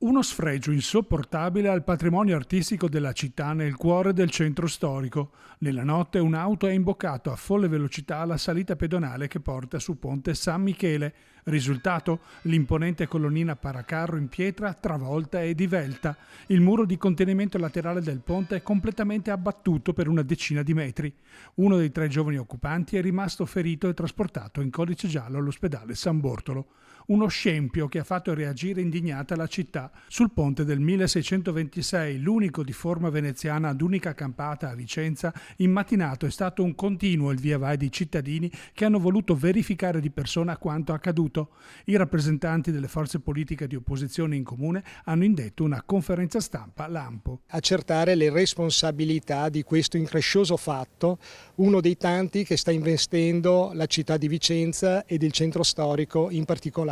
Uno sfregio insopportabile al patrimonio artistico della città nel cuore del centro storico. Nella notte un'auto ha imboccato a folle velocità la salita pedonale che porta su Ponte San Michele. Risultato? L'imponente colonnina paracarro in pietra travolta e divelta. Il muro di contenimento laterale del ponte è completamente abbattuto per una decina di metri. Uno dei 3 giovani occupanti è rimasto ferito e trasportato in codice giallo all'ospedale San Bortolo. Uno scempio che ha fatto reagire indignata la città. Sul ponte del 1626, l'unico di forma veneziana ad unica campata a Vicenza, in matinato è stato un continuo il via vai di cittadini che hanno voluto verificare di persona quanto accaduto. I rappresentanti delle forze politiche di opposizione in comune hanno indetto una conferenza stampa lampo. Accertare le responsabilità di questo increscioso fatto, uno dei tanti che sta investendo la città di Vicenza ed il centro storico in particolare.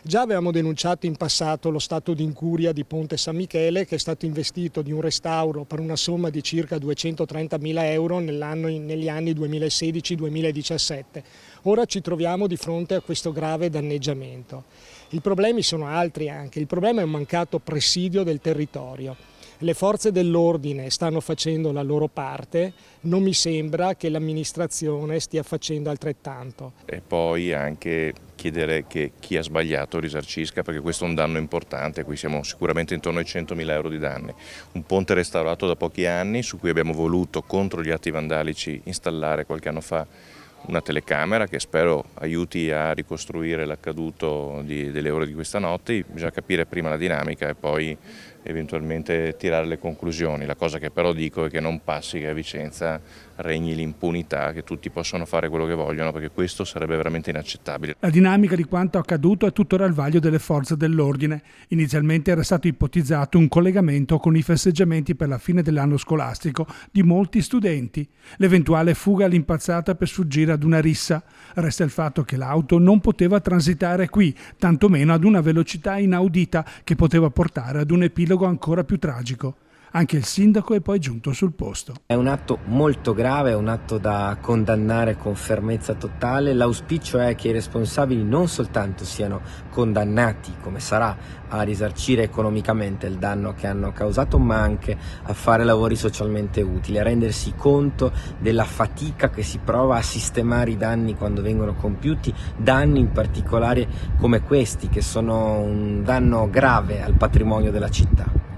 Già avevamo denunciato in passato lo stato di incuria di Ponte San Michele, che è stato investito di un restauro per una somma di circa 230.000 euro negli anni 2016-2017. Ora ci troviamo di fronte a questo grave danneggiamento. I problemi sono altri anche, il problema è un mancato presidio del territorio. Le forze dell'ordine stanno facendo la loro parte, non mi sembra che l'amministrazione stia facendo altrettanto. E poi anche chiedere che chi ha sbagliato risarcisca, perché questo è un danno importante, qui siamo sicuramente intorno ai 100.000 euro di danni. Un ponte restaurato da pochi anni, su cui abbiamo voluto, contro gli atti vandalici, installare qualche anno fa una telecamera che spero aiuti a ricostruire l'accaduto delle ore di questa notte. Bisogna capire prima la dinamica e poi eventualmente tirare le conclusioni. La cosa che però dico è che non passi che a Vicenza regni l'impunità, che tutti possono fare quello che vogliono, perché questo sarebbe veramente inaccettabile. La dinamica di quanto accaduto è tuttora al vaglio delle forze dell'ordine. Inizialmente era stato ipotizzato un collegamento con i festeggiamenti per la fine dell'anno scolastico di molti studenti. L'eventuale fuga all'impazzata per sfuggire ad una rissa. Resta il fatto che l'auto non poteva transitare qui, tantomeno ad una velocità inaudita che poteva portare ad un epilogo ancora più tragico. Anche il sindaco è poi giunto sul posto. È un atto molto grave, è un atto da condannare con fermezza totale. L'auspicio è che i responsabili non soltanto siano condannati, come sarà, a risarcire economicamente il danno che hanno causato, ma anche a fare lavori socialmente utili, a rendersi conto della fatica che si prova a sistemare i danni quando vengono compiuti, danni in particolare come questi, che sono un danno grave al patrimonio della città.